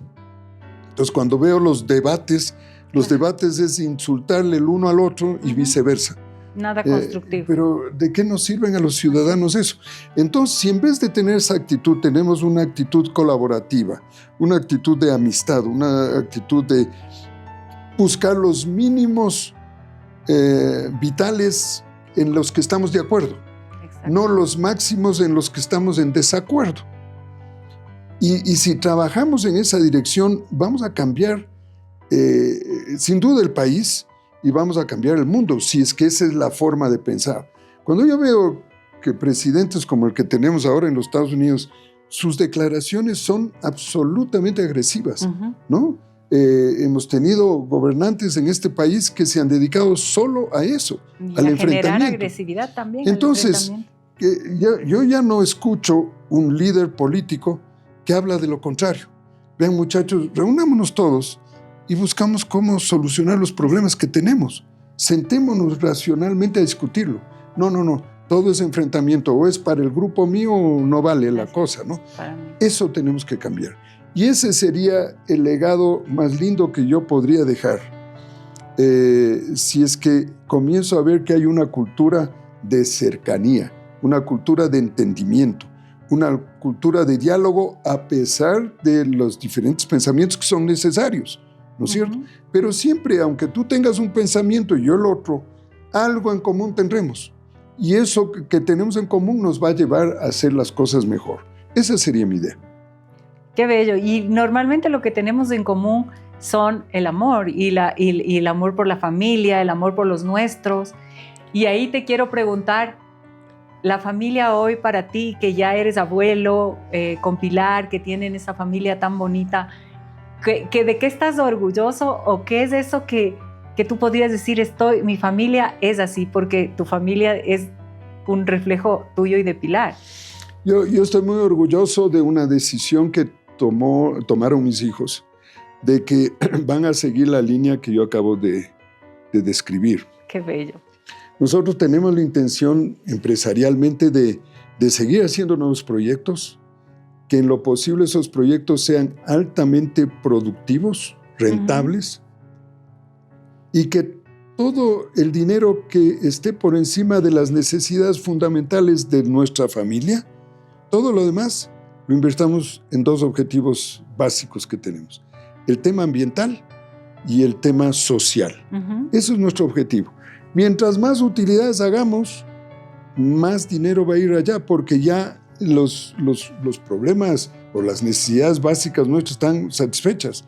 Entonces, cuando veo los debates es insultarle el uno al otro y viceversa. Nada constructivo. Pero ¿de qué nos sirven a los ciudadanos eso? Entonces, si en vez de tener esa actitud, tenemos una actitud colaborativa, una actitud de amistad, una actitud de buscar los mínimos vitales en los que estamos de acuerdo, no los máximos en los que estamos en desacuerdo. Y si trabajamos en esa dirección, vamos a cambiar sin duda el país y vamos a cambiar el mundo, si es que esa es la forma de pensar. Cuando yo veo que presidentes como el que tenemos ahora en los Estados Unidos, sus declaraciones son absolutamente agresivas, ¿no? Hemos tenido gobernantes en este país que se han dedicado solo a eso, al enfrentamiento. Generar agresividad también. Entonces, yo ya no escucho un líder político que habla de lo contrario. Vean, muchachos, reunámonos todos y buscamos cómo solucionar los problemas que tenemos. Sentémonos racionalmente a discutirlo. No. Todo es enfrentamiento, o es para el grupo mío o no vale la cosa, ¿no? Eso tenemos que cambiar. Y ese sería el legado más lindo que yo podría dejar. Si es que comienzo a ver que hay una cultura de cercanía, una cultura de entendimiento, una cultura de diálogo a pesar de los diferentes pensamientos que son necesarios, ¿no es cierto? Pero siempre, aunque tú tengas un pensamiento y yo el otro, algo en común tendremos. Y eso que tenemos en común nos va a llevar a hacer las cosas mejor. Esa sería mi idea. Qué bello. Y normalmente lo que tenemos en común son el amor y el amor por la familia, el amor por los nuestros. Y ahí te quiero preguntar, la familia hoy para ti, que ya eres abuelo, con Pilar, que tienen esa familia tan bonita, ¿de qué estás orgulloso o qué es eso que tú podrías decir, mi familia es así, porque tu familia es un reflejo tuyo y de Pilar? Yo estoy muy orgulloso de una decisión que tomaron mis hijos. de que van a seguir la línea que yo acabo de describir. Qué bello. Nosotros tenemos la intención empresarialmente de seguir haciendo nuevos proyectos, que en lo posible esos proyectos sean altamente productivos, rentables, y que todo el dinero que esté por encima de las necesidades fundamentales de nuestra familia, todo lo demás lo invertamos en dos objetivos básicos que tenemos: el tema ambiental y el tema social. Eso es nuestro objetivo. Mientras más utilidades hagamos, más dinero va a ir allá, porque ya los problemas o las necesidades básicas nuestras están satisfechas.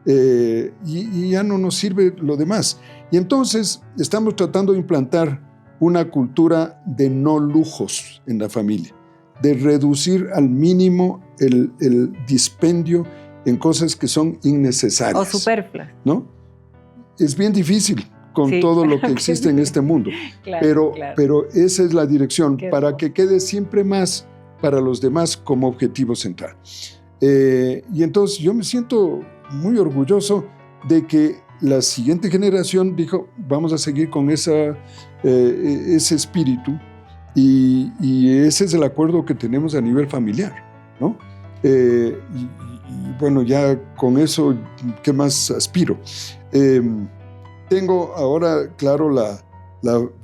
Y ya no nos sirve lo demás. Y entonces estamos tratando de implantar una cultura de no lujos en la familia, de reducir al mínimo el dispendio en cosas que son innecesarias. O superfluas. ¿No? Es bien difícil con todo lo que existe en este mundo, pero esa es la dirección, para que quede siempre más para los demás como objetivo central. Y entonces yo me siento muy orgulloso de que la siguiente generación dijo: vamos a seguir con ese espíritu, y ese es el acuerdo que tenemos a nivel familiar, ¿no? Y bueno, ya con eso, ¿qué más aspiro? Tengo ahora, claro, la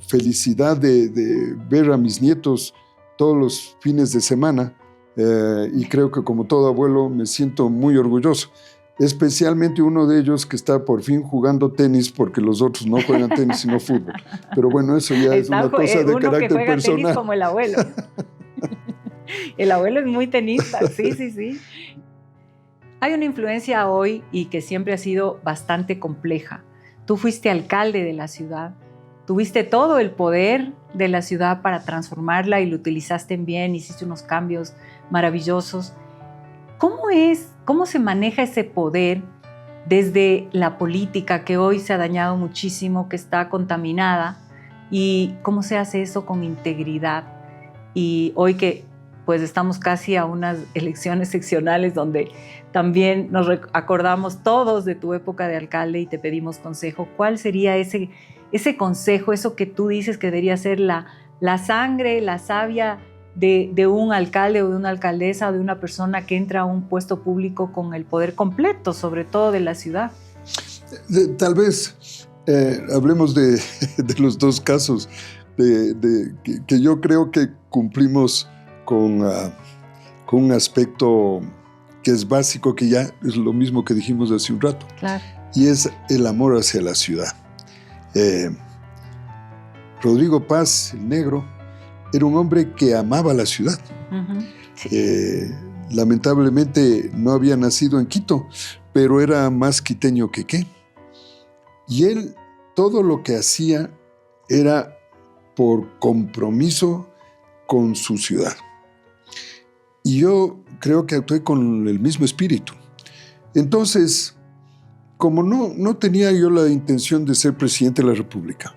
felicidad de ver a mis nietos todos los fines de semana, y creo que, como todo abuelo, me siento muy orgulloso. Especialmente uno de ellos que está por fin jugando tenis, porque los otros no juegan tenis sino fútbol. Pero bueno, eso ya es una cosa de carácter personal. Uno que juega tenis como el abuelo. El abuelo es muy tenista, sí. Hay una influencia hoy, y que siempre ha sido bastante compleja. Tú fuiste alcalde de la ciudad, tuviste todo el poder de la ciudad para transformarla y lo utilizaste en bien, hiciste unos cambios maravillosos. ¿Cómo se maneja ese poder desde la política, que hoy se ha dañado muchísimo, que está contaminada? ¿Y cómo se hace eso con integridad? Y hoy que pues estamos casi a unas elecciones seccionales, donde también nos acordamos todos de tu época de alcalde y te pedimos consejo. ¿Cuál sería ese consejo, eso que tú dices que debería ser la sangre, la savia de un alcalde o de una alcaldesa o de una persona que entra a un puesto público con el poder completo, sobre todo de la ciudad? Tal vez hablemos de los dos casos, que yo creo que cumplimos con un aspecto que es básico, que ya es lo mismo que dijimos hace un rato. Claro. Y es el amor hacia la ciudad. Rodrigo Paz, el negro, era un hombre que amaba la ciudad. Sí. Lamentablemente no había nacido en Quito, pero era más quiteño que qué. Y él, todo lo que hacía era por compromiso con su ciudad. Y yo creo que actué con el mismo espíritu. Entonces, como no tenía yo la intención de ser presidente de la República,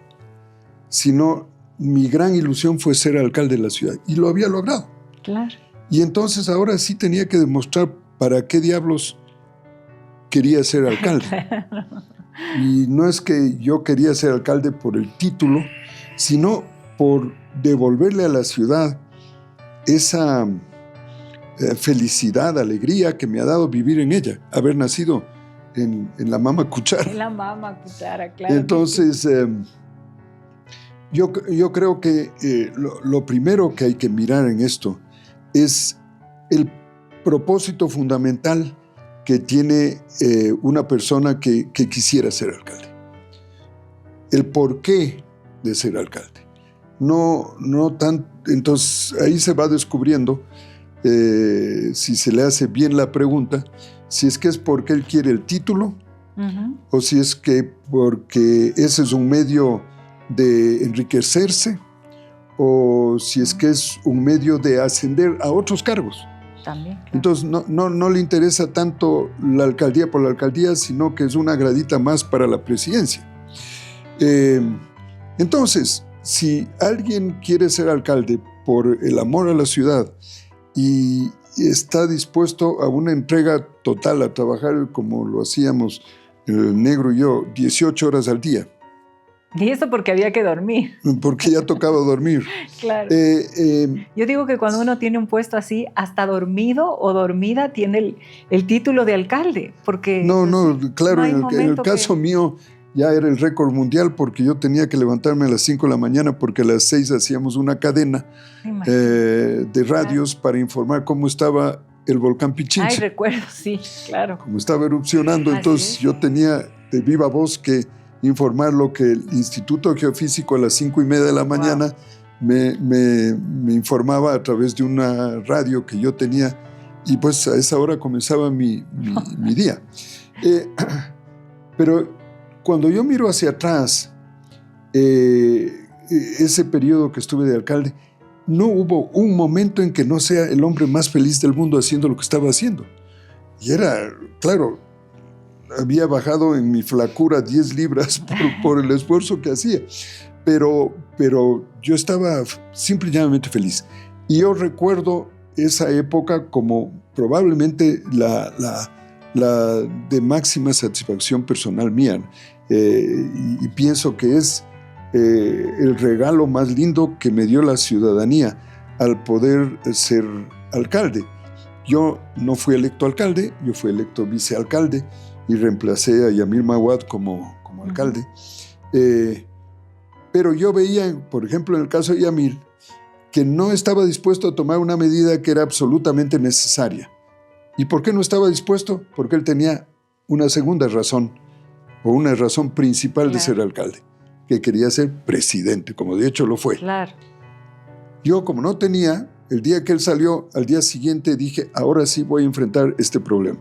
sino mi gran ilusión fue ser alcalde de la ciudad, y lo había logrado. Claro. Y entonces ahora sí tenía que demostrar para qué diablos quería ser alcalde. Y no es que yo quería ser alcalde por el título, sino por devolverle a la ciudad esa felicidad, alegría que me ha dado vivir en ella, haber nacido en la Mama Cuchara. En la Mama Cuchara, claro. Entonces, yo creo que lo primero que hay que mirar en esto es el propósito fundamental que tiene una persona que quisiera ser alcalde. El porqué de ser alcalde. No tan, entonces ahí se va descubriendo, si se le hace bien la pregunta, si es que es porque él quiere el título, o si es que porque ese es un medio de enriquecerse, o si es que es un medio de ascender a otros cargos. También, claro. Entonces no le interesa tanto la alcaldía por la alcaldía, sino que es una gradita más para la presidencia. Entonces, si alguien quiere ser alcalde por el amor a la ciudad y está dispuesto a una entrega total, a trabajar como lo hacíamos el negro y yo, 18 horas al día. Y eso porque había que dormir. Porque ya tocaba dormir. Claro. Yo digo que cuando uno tiene un puesto así, hasta dormido o dormida tiene el título de alcalde. Porque no, claro, no en el caso mío ya era el récord mundial porque yo tenía que levantarme a las 5 de la mañana porque a las 6 hacíamos una cadena de radios para informar cómo estaba el volcán Pichincha. Ay, recuerdo, sí, claro. Como estaba erupcionando, entonces yo tenía de viva voz que informar lo que el Instituto Geofísico a las 5:30 de la mañana me informaba a través de una radio que yo tenía, y pues a esa hora comenzaba mi día. Pero cuando yo miro hacia atrás, ese periodo que estuve de alcalde, no hubo un momento en que no sea el hombre más feliz del mundo haciendo lo que estaba haciendo. Y era, claro, había bajado en mi flacura 10 libras por el esfuerzo que hacía, pero yo estaba simple y llanamente feliz. Y yo recuerdo esa época como probablemente la de máxima satisfacción personal mía, y pienso que es el regalo más lindo que me dio la ciudadanía al poder ser alcalde. Yo no fui electo alcalde, yo fui electo vicealcalde y reemplacé a Yamil Mawad como alcalde. Pero yo veía, por ejemplo, en el caso de Yamil, que no estaba dispuesto a tomar una medida que era absolutamente necesaria. ¿Y por qué no estaba dispuesto? Porque él tenía una segunda razón, o una razón principal de ser alcalde, que quería ser presidente, como de hecho lo fue. Claro. Yo, como no tenía, el día que él salió, al día siguiente dije, ahora sí voy a enfrentar este problema.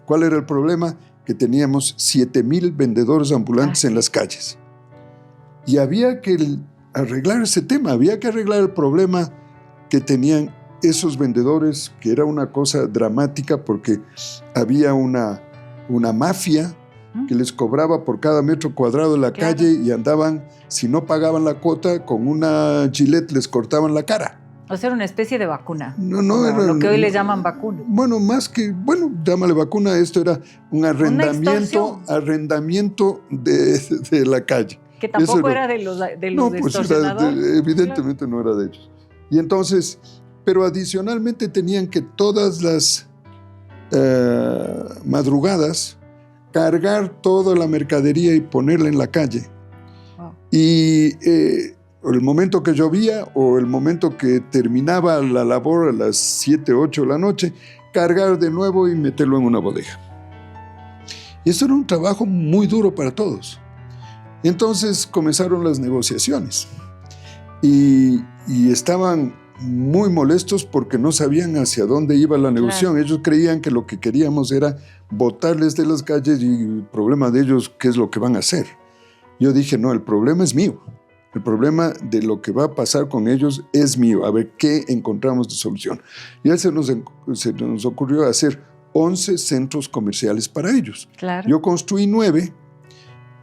¿Cuál era el problema? Que teníamos 7,000 vendedores ambulantes en las calles. Y había que arreglar ese tema, había que arreglar el problema que tenían esos vendedores, que era una cosa dramática porque había una mafia que les cobraba por cada metro cuadrado de la calle y andaban, si no pagaban la cuota, con una gilet les cortaban la cara. O sea, era una especie de vacuna. No era lo que hoy le llaman vacuna. Bueno, llámale vacuna, esto era un arrendamiento de la calle. Que tampoco era de los extorsionadores. Evidentemente no era de ellos. Y entonces, pero adicionalmente tenían que todas las madrugadas cargar toda la mercadería y ponerla en la calle. Wow. Y el momento que llovía o el momento que terminaba la labor a las 7, 8 de la noche, cargar de nuevo y meterlo en una bodega. Y eso era un trabajo muy duro para todos. Entonces comenzaron las negociaciones y estaban muy molestos porque no sabían hacia dónde iba la negociación. Claro. Ellos creían que lo que queríamos era botarles de las calles y el problema de ellos, ¿qué es lo que van a hacer? Yo dije, no, el problema es mío. El problema de lo que va a pasar con ellos es mío. A ver qué encontramos de solución. Y se nos ocurrió hacer 11 centros comerciales para ellos. Claro. Yo construí 9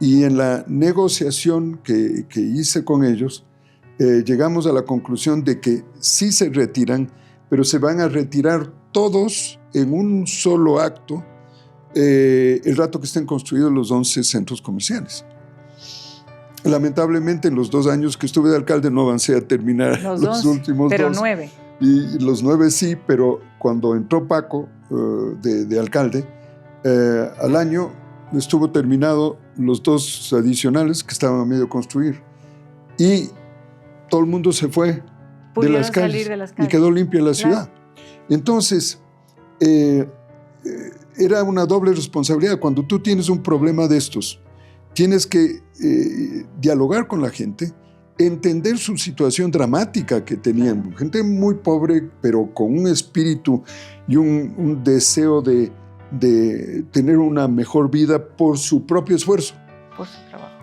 y en la negociación que hice con ellos, llegamos a la conclusión de que sí se retiran, pero se van a retirar todos en un solo acto el rato que estén construidos los 11 centros comerciales. Lamentablemente, en los 2 años que estuve de alcalde no avancé a terminar los últimos 2. Pero 9. Y los 9 sí, pero cuando entró Paco de alcalde, al año estuvo terminado los 2 adicionales que estaban a medio construir. Y todo el mundo se fue de las calles y quedó limpia la ciudad. Entonces, era una doble responsabilidad. Cuando tú tienes un problema de estos, tienes que dialogar con la gente, entender su situación dramática que tenían. Gente muy pobre, pero con un espíritu y un deseo de tener una mejor vida por su propio esfuerzo. Por su trabajo.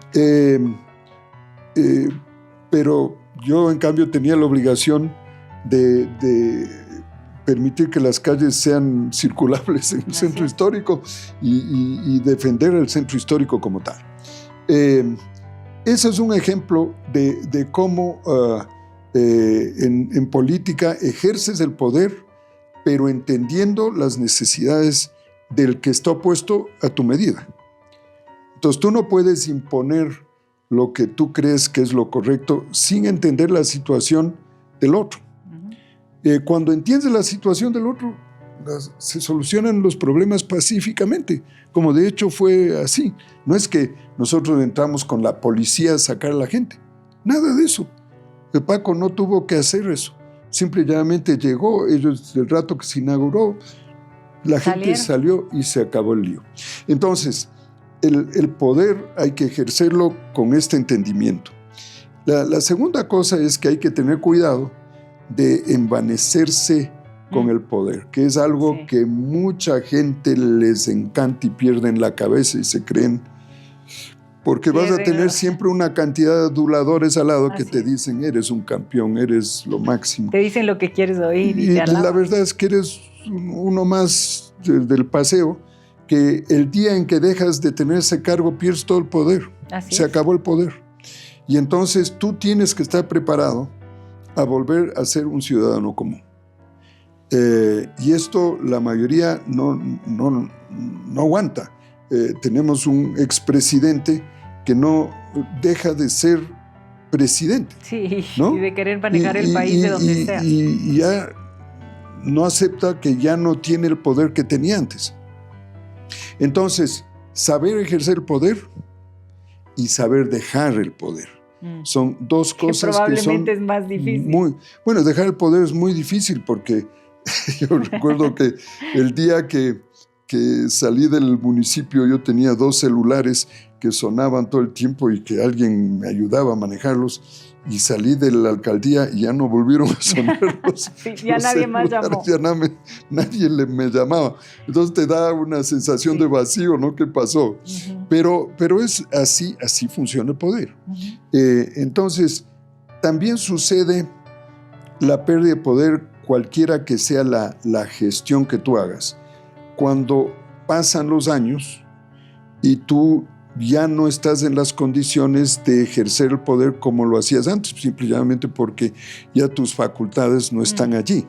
Pero yo, en cambio, tenía la obligación de permitir que las calles sean circulables en el centro histórico y defender el centro histórico como tal. Ese es un ejemplo de cómo en política ejerces el poder pero entendiendo las necesidades del que está opuesto a tu medida. Entonces tú no puedes imponer lo que tú crees que es lo correcto sin entender la situación del otro. Cuando entiendes la situación del otro, se solucionan los problemas pacíficamente, como de hecho fue así. No es que nosotros entramos con la policía a sacar a la gente, nada de eso. El Paco no tuvo que hacer eso, simplemente llegó, ellos el rato que se inauguró, la gente salió y se acabó el lío. Entonces, el poder hay que ejercerlo con este entendimiento. La segunda cosa es que hay que tener cuidado de envanecerse con el poder, que es algo que mucha gente les encanta y pierden la cabeza y se creen, porque vas a tener siempre una cantidad de aduladores al lado que te dicen, eres un campeón, eres lo máximo. Te dicen lo que quieres oír. Y la verdad es que eres uno más del paseo, que el día en que dejas de tener ese cargo pierdes todo el poder. Se acabó el poder. Y entonces tú tienes que estar preparado a volver a ser un ciudadano común. Y esto la mayoría no aguanta. Tenemos un expresidente que no deja de ser presidente. Sí, ¿no? Y de querer manejar el país de donde sea. Y ya no acepta que ya no tiene el poder que tenía antes. Entonces, saber ejercer el poder y saber dejar el poder. Son dos cosas que probablemente es más difícil. Bueno, dejar el poder es muy difícil porque yo recuerdo que el día que salí del municipio yo tenía 2 celulares que sonaban todo el tiempo y que alguien me ayudaba a manejarlos, y salí de la alcaldía y ya no volvieron a sonar los ya nadie más llamó. Ya nadie me llamaba. Entonces te da una sensación de vacío, ¿no? ¿Qué pasó? Pero es así funciona el poder. Entonces, también sucede la pérdida de poder cualquiera que sea la gestión que tú hagas. Cuando pasan los años y tú ya no estás en las condiciones de ejercer el poder como lo hacías antes, simplemente porque ya tus facultades no están allí.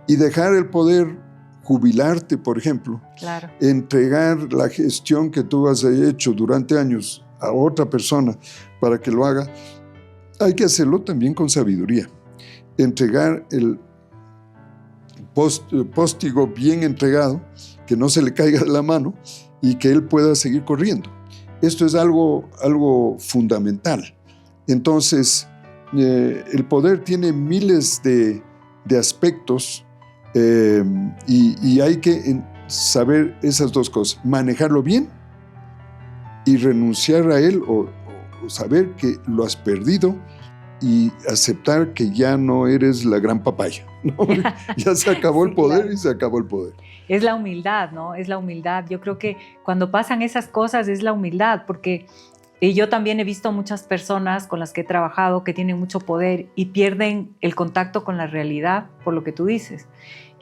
Y dejar el poder, jubilarte, por ejemplo, entregar la gestión que tú has hecho durante años a otra persona para que lo haga, hay que hacerlo también con sabiduría. Entregar el póstigo bien entregado, que no se le caiga de la mano y que él pueda seguir corriendo. Esto es algo fundamental. Entonces, el poder tiene miles de aspectos y hay que saber esas dos cosas, manejarlo bien y renunciar a él o saber que lo has perdido y aceptar que ya no eres la gran papaya, ¿no? Ya se acabó el poder y se acabó el poder. Es la humildad, ¿no? Es la humildad. Yo creo que cuando pasan esas cosas es la humildad, porque yo también he visto muchas personas con las que he trabajado que tienen mucho poder y pierden el contacto con la realidad por lo que tú dices.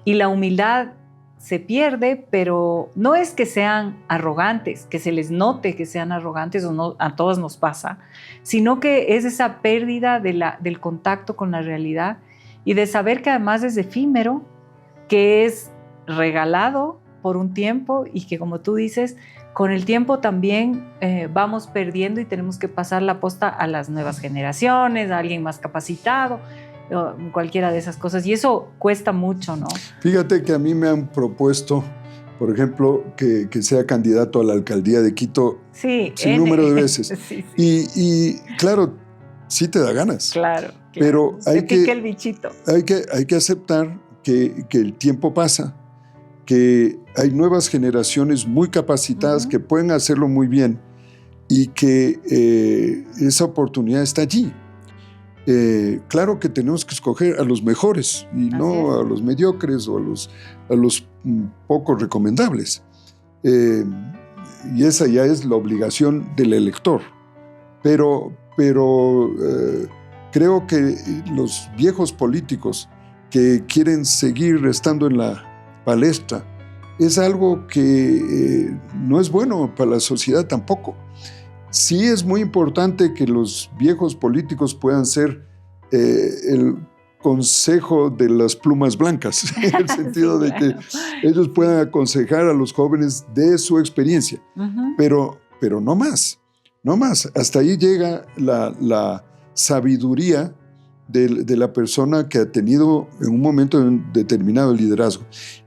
Y la humildad se pierde, pero no es que sean arrogantes, que se les note que sean arrogantes, o no, a todos nos pasa, sino que es esa pérdida del contacto con la realidad y de saber que además es efímero, que es regalado por un tiempo y que, como tú dices, con el tiempo también vamos perdiendo y tenemos que pasar la posta a las nuevas generaciones, a alguien más capacitado, cualquiera de esas cosas, y eso cuesta mucho, ¿no? Fíjate que a mí me han propuesto, por ejemplo, que sea candidato a la alcaldía de Quito sin número de veces. Sí. Y claro, sí te da ganas. Claro. Pero hay pica el bichito. Hay que aceptar que el tiempo pasa, que hay nuevas generaciones muy capacitadas que pueden hacerlo muy bien y que esa oportunidad está allí. Claro que tenemos que escoger a los mejores y no a los mediocres o a los poco recomendables. Y esa ya es la obligación del elector. Pero creo que los viejos políticos que quieren seguir estando en la palestra es algo que no es bueno para la sociedad tampoco. Sí es muy importante que los viejos políticos puedan ser el consejo de las plumas blancas, en el sentido Sí, de que claro. ellos puedan aconsejar a los jóvenes de su experiencia, Ujú. pero no más, no más. Hasta ahí llega la sabiduría de la persona que ha tenido en un momento determinado el liderazgo.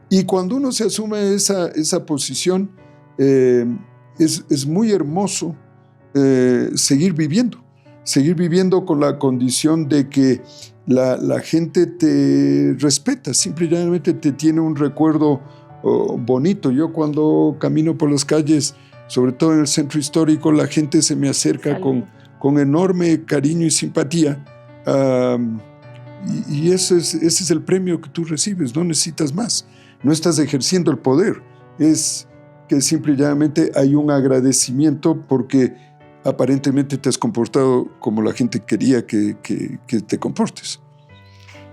Y cuando uno se asume esa posición, es muy hermoso seguir viviendo con la condición de que la gente te respeta, simplemente te tiene un recuerdo bonito. Yo cuando camino por las calles, sobre todo en el centro histórico, la gente se me acerca Salud. con enorme cariño y simpatía. Y ese es el premio que tú recibes, no necesitas más. No estás ejerciendo el poder, es que simplemente hay un agradecimiento porque aparentemente te has comportado como la gente quería que te comportes.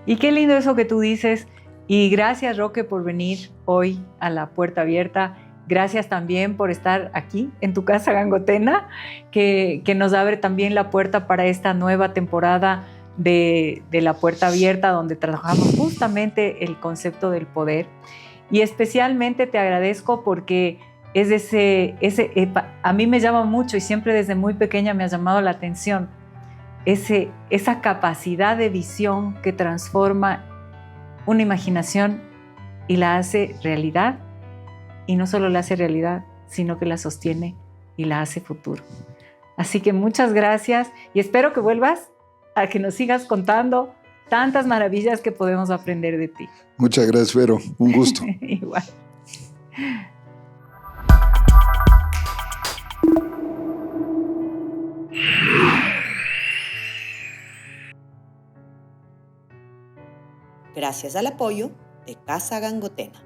Y qué lindo eso que tú dices. Y gracias, Roque, por venir hoy a La Puerta Abierta. Gracias también por estar aquí en tu casa gangotena, que nos abre también la puerta para esta nueva temporada de La Puerta Abierta, donde trabajamos justamente el concepto del poder. Y especialmente te agradezco porque es a mí me llama mucho y siempre desde muy pequeña me ha llamado la atención esa capacidad de visión que transforma una imaginación y la hace realidad, y no solo la hace realidad, sino que la sostiene y la hace futuro. Así que muchas gracias y espero que vuelvas a que nos sigas contando tantas maravillas que podemos aprender de ti. Muchas gracias, Vero. Un gusto. Igual. Gracias al apoyo de Casa Gangotena.